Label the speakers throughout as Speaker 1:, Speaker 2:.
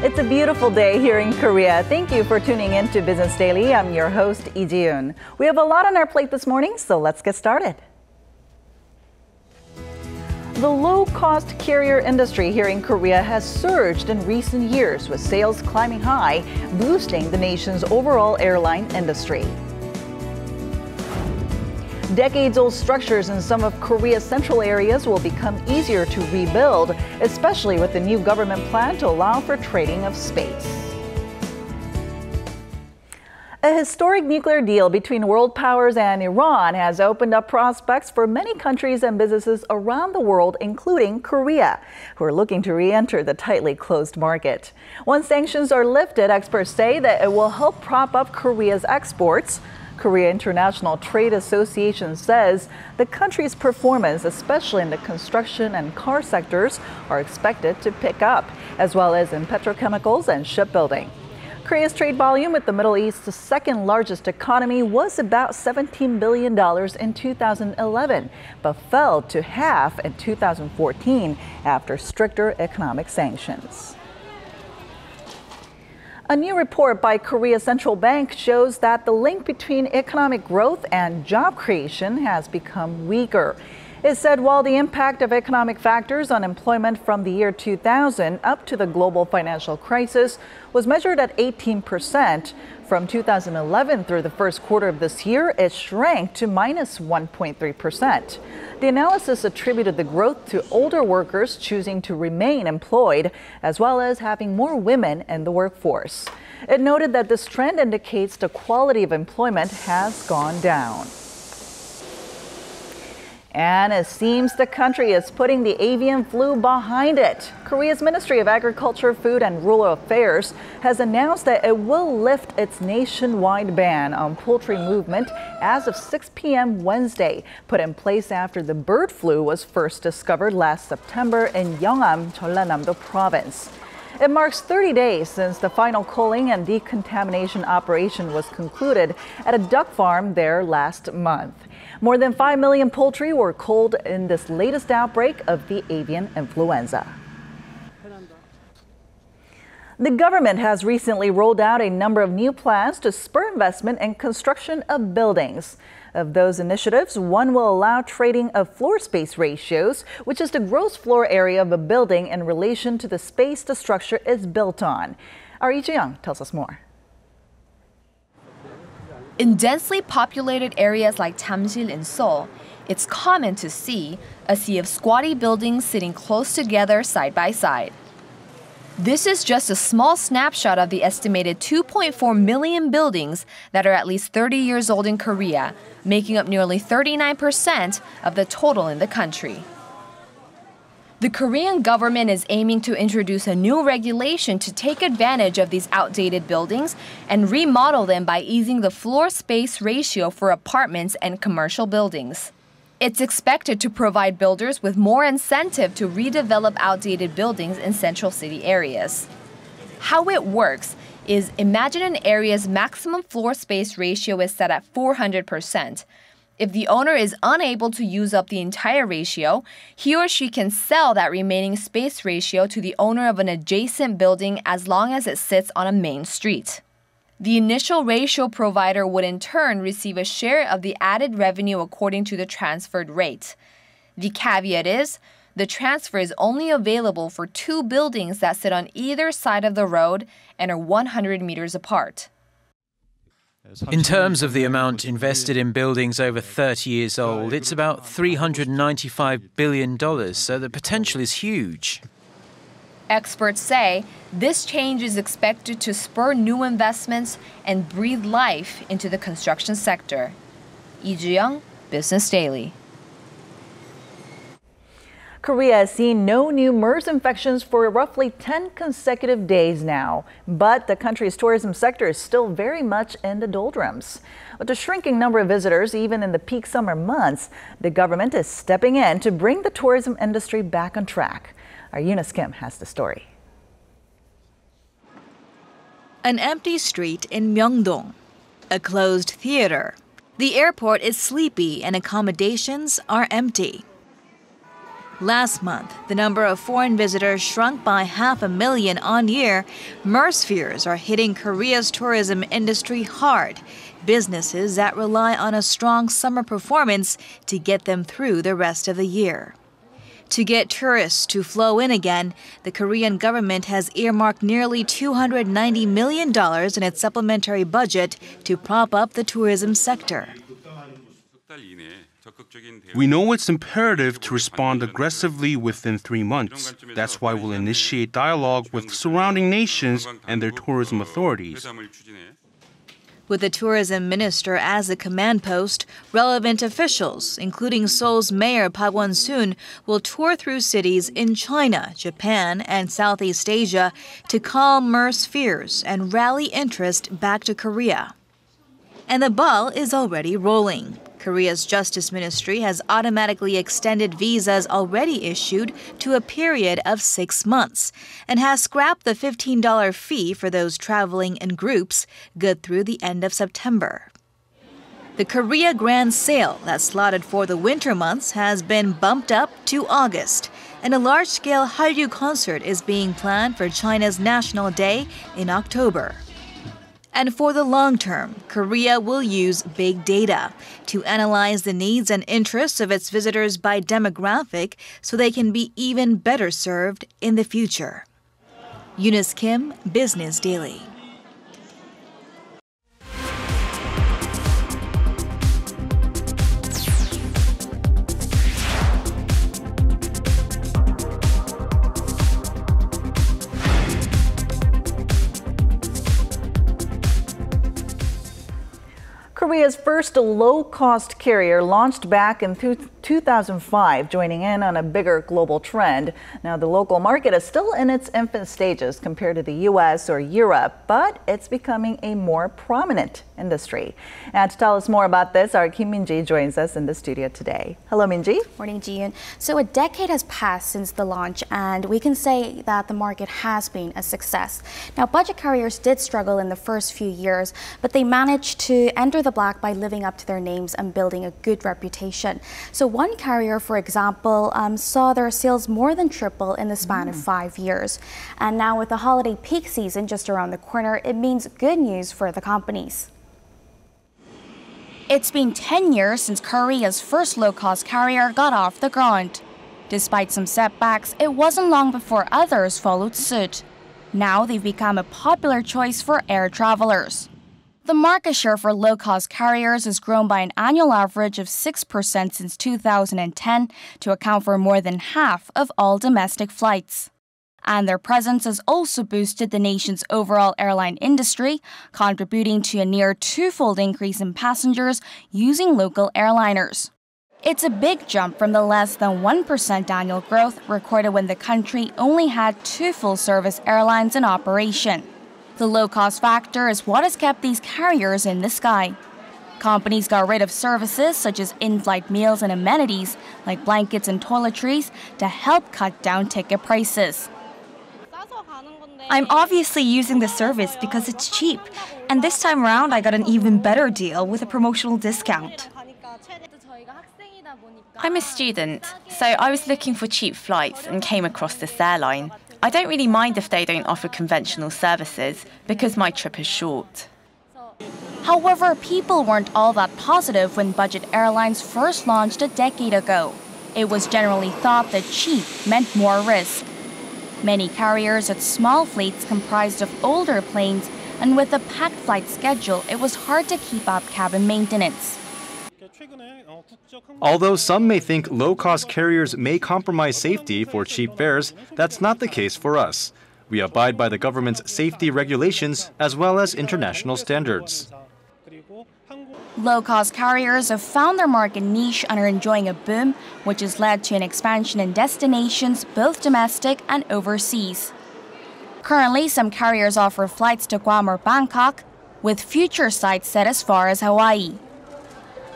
Speaker 1: It's a beautiful day here in Korea. Thank you for tuning in to Business Daily. I'm your host, Lee Ji-yoon. We have a lot on our plate this morning, so let's get started. The low-cost carrier industry here in Korea has surged in recent years, with sales climbing high, boosting the nation's overall airline industry. Decades-old structures in some of Korea's central areas will become easier to rebuild, especially with the new government plan to allow for trading of space. A historic nuclear deal between world powers and Iran has opened up prospects for many countries and businesses around the world, including Korea, who are looking to re-enter the tightly closed market. Once sanctions are lifted, experts say that it will help prop up Korea's exports. Korea International Trade Association says the country's performance, especially in the construction and car sectors, are expected to pick up, as well as in petrochemicals and shipbuilding. Korea's trade volume with the Middle East's second largest economy was about $17 billion in 2011, but fell to half in 2014 after stricter economic sanctions. A new report by Korea Central Bank shows that the link between economic growth and job creation has become weaker. It said while the impact of economic factors on employment from the year 2000 up to the global financial crisis was measured at 18%, from 2011 through the first quarter of this year, it shrank to minus 1.3%. The analysis attributed the growth to older workers choosing to remain employed, as well as having more women in the workforce. It noted that this trend indicates the quality of employment has gone down. And it seems the country is putting the avian flu behind it. Korea's Ministry of Agriculture, Food and Rural Affairs has announced that it will lift its nationwide ban on poultry movement as of 6 p.m. Wednesday, put in place after the bird flu was first discovered last September in Yeongam, Jeollanam-do province. It marks 30 days since the final culling and decontamination operation was concluded at a duck farm there last month. More than 5 million poultry were culled in this latest outbreak of the avian influenza. The government has recently rolled out a number of new plans to spur investment and construction of buildings. Of those initiatives, one will allow trading of floor space ratios, which is the gross floor area of a building in relation to the space the structure is built on. Our Lee Ji-young tells us more.
Speaker 2: In densely populated areas like Jamsil in Seoul, it's common to see a sea of squatty buildings sitting close together side by side. This is just a small snapshot of the estimated 2.4 million buildings that are at least 30 years old in Korea, making up nearly 39% of the total in the country. The Korean government is aiming to introduce a new regulation to take advantage of these outdated buildings and remodel them by easing the floor space ratio for apartments and commercial buildings. It's expected to provide builders with more incentive to redevelop outdated buildings in central city areas. How it works is, imagine an area's maximum floor space ratio is set at 400%. If the owner is unable to use up the entire ratio, he or she can sell that remaining space ratio to the owner of an adjacent building as long as it sits on a main street. The initial ratio provider would in turn receive a share of the added revenue according to the transferred rate. The caveat is, the transfer is only available for 2 buildings that sit on either side of the road and are 100 meters apart.
Speaker 3: In terms of the amount invested in buildings over 30 years old, it's about $395 billion, so the potential is huge.
Speaker 2: Experts say this change is expected to spur new investments and breathe life into the construction sector. Lee Ji-young, Business Daily.
Speaker 1: Korea has seen no new MERS infections for roughly 10 consecutive days now, but the country's tourism sector is still very much in the doldrums. With a shrinking number of visitors, even in the peak summer months, the government is stepping in to bring the tourism industry back on track. Our Eunice Kim has the story.
Speaker 4: An empty street in Myeongdong, a closed theater. The airport is sleepy and accommodations are empty. Last month, the number of foreign visitors shrunk by 500,000 on year. MERS fears are hitting Korea's tourism industry hard. Businesses that rely on a strong summer performance to get them through the rest of the year. To get tourists to flow in again, the Korean government has earmarked nearly $290 million in its supplementary budget to prop up the tourism sector.
Speaker 5: We know it's imperative to respond aggressively within 3 months. That's why we'll initiate dialogue with surrounding nations and their tourism authorities.
Speaker 4: With the tourism minister as the command post, relevant officials, including Seoul's mayor Park Won-soon, will tour through cities in China, Japan, and Southeast Asia to calm MERS fears and rally interest back to Korea. And the ball is already rolling. Korea's Justice Ministry has automatically extended visas already issued to a period of 6 months and has scrapped the $15 fee for those traveling in groups, good through the end of September. The Korea Grand Sale that's slotted for the winter months has been bumped up to August, and a large-scale Hallyu concert is being planned for China's National Day in October. And for the long term, Korea will use big data to analyze the needs and interests of its visitors by demographic so they can be even better served in the future. Eunice Kim, Business Daily.
Speaker 1: Korea's first low-cost carrier launched back in 2005, joining in on a bigger global trend. Now, the local market is still in its infant stages compared to the U.S. or Europe, but it's becoming a more prominent industry. And to tell us more about this, our Kim Min-ji joins us in the studio today. Hello, Min-ji.
Speaker 6: Morning, Ji-yoon. So a decade has passed since the launch, and we can say that the market has been a success. Now, budget carriers did struggle in the first few years, but they managed to enter the black by living up to their names and building a good reputation. So one carrier, for example, saw their sales more than triple in the span of 5 years. And now with the holiday peak season just around the corner, it means good news for the companies.
Speaker 2: It's been 10 years since Korea's first low-cost carrier got off the ground. Despite some setbacks, it wasn't long before others followed suit. Now they've become a popular choice for air travelers. The market share for low-cost carriers has grown by an annual average of 6% since 2010 to account for more than half of all domestic flights. And their presence has also boosted the nation's overall airline industry, contributing to a near twofold increase in passengers using local airliners. It's a big jump from the less than 1% annual growth recorded when the country only had 2 full-service airlines in operation. The low-cost factor is what has kept these carriers in the sky. Companies got rid of services such as in-flight meals and amenities like blankets and toiletries to help cut down ticket prices.
Speaker 7: I'm obviously using the service because it's cheap, and this time around I got an even better deal with a promotional discount.
Speaker 8: I'm a student, so I was looking for cheap flights and came across this airline. I don't really mind if they don't offer conventional services because my trip is short.
Speaker 2: However, people weren't all that positive when budget airlines first launched a decade ago. It was generally thought that cheap meant more risk. Many carriers had small fleets comprised of older planes, and with a packed flight schedule, it was hard to keep up cabin maintenance.
Speaker 9: Although some may think low-cost carriers may compromise safety for cheap fares, that's not the case for us. We abide by the government's safety regulations as well as international standards.
Speaker 2: Low-cost carriers have found their market niche and are enjoying a boom, which has led to an expansion in destinations both domestic and overseas. Currently, some carriers offer flights to Guam or Bangkok, with future sites set as far as Hawaii.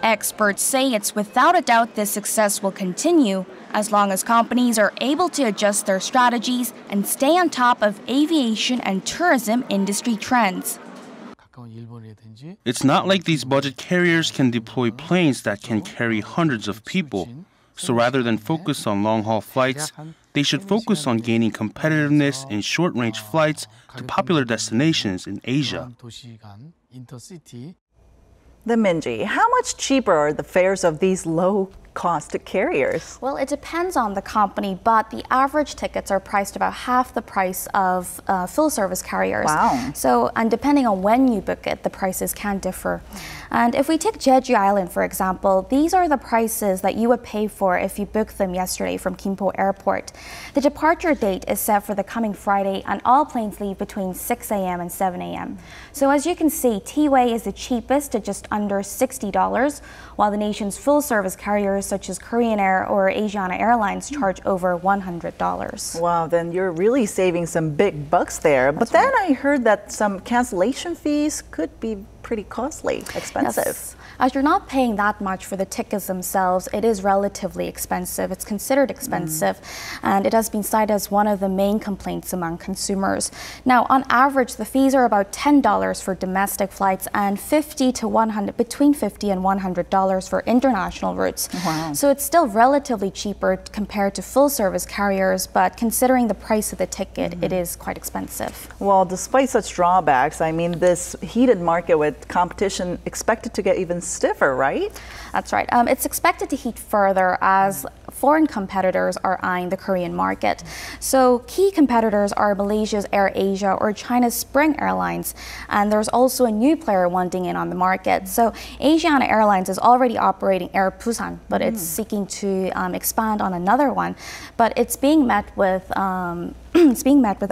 Speaker 2: Experts say it's without a doubt this success will continue as long as companies are able to adjust their strategies and stay on top of aviation and tourism industry trends.
Speaker 5: It's not like these budget carriers can deploy planes that can carry hundreds of people. So rather than focus on long-haul flights, they should focus on gaining competitiveness in short-range flights to popular destinations in Asia.
Speaker 1: The Minji, how much cheaper are the fares of these low-cost carriers?
Speaker 6: Well, it depends on the company, but the average tickets are priced about half the price of full-service carriers.
Speaker 1: Wow.
Speaker 6: So, and depending on when you book it, the prices can differ. And if we take Jeju Island, for example, these are the prices that you would pay for if you booked them yesterday from Gimpo Airport. The departure date is set for the coming Friday, and all planes leave between 6 a.m. and 7 a.m. So as you can see, T-Way is the cheapest at just under $60, while the nation's full-service carriers such as Korean Air or Asiana Airlines charge over $100.
Speaker 1: Wow, then you're really saving some big bucks there. But then I heard that some cancellation fees could be pretty costly, expensive.
Speaker 6: Yes. As you're not paying that much for the tickets themselves, it is relatively expensive. It's considered expensive, and it has been cited as one of the main complaints among consumers. Now, on average, the fees are about $10 for domestic flights and between $50 and $100 for international routes.
Speaker 1: Wow.
Speaker 6: So it's still relatively cheaper compared to full-service carriers, but considering the price of the ticket, it is quite expensive.
Speaker 1: Well, despite such drawbacks, I mean, this heated market with competition expected to get even stiffer, right?
Speaker 6: That's right. It's expected to heat further as foreign competitors are eyeing the Korean market. So key competitors are Malaysia's AirAsia or China's Spurring Airlines, and there's also a new player wanting in on the market. So Asiana Airlines is already operating Air Busan, but it's seeking to expand on another one. But it's being met with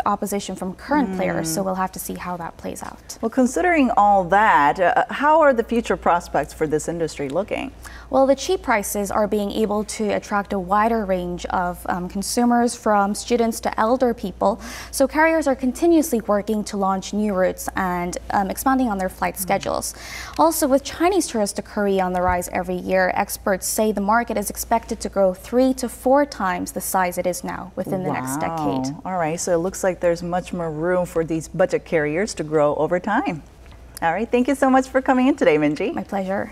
Speaker 6: opposition from current players, so we'll have to see how that plays out.
Speaker 1: Well, considering all that, how are the future prospects for this industry looking?
Speaker 6: Well, the cheap prices are being able to attract a wider range of consumers, from students to elder people. So carriers are continuously working to launch new routes and expanding on their flight schedules. Also, with Chinese tourists to Korea on the rise every year, experts say the market is expected to grow 3 to 4 times the size it is now within the next decade.
Speaker 1: All right, so it looks like there's much more room for these budget carriers to grow over time. All right, thank you so much for coming in today, Minji.
Speaker 6: My pleasure.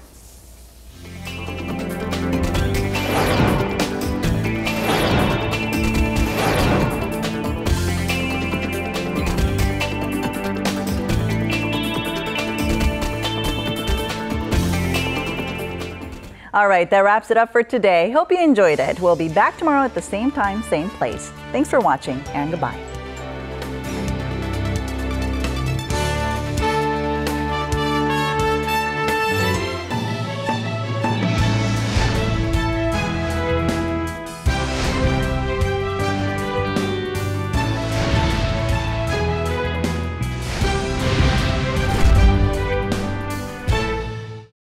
Speaker 1: All right, that wraps it up for today. Hope you enjoyed it. We'll be back tomorrow at the same time, same place. Thanks for watching, and goodbye.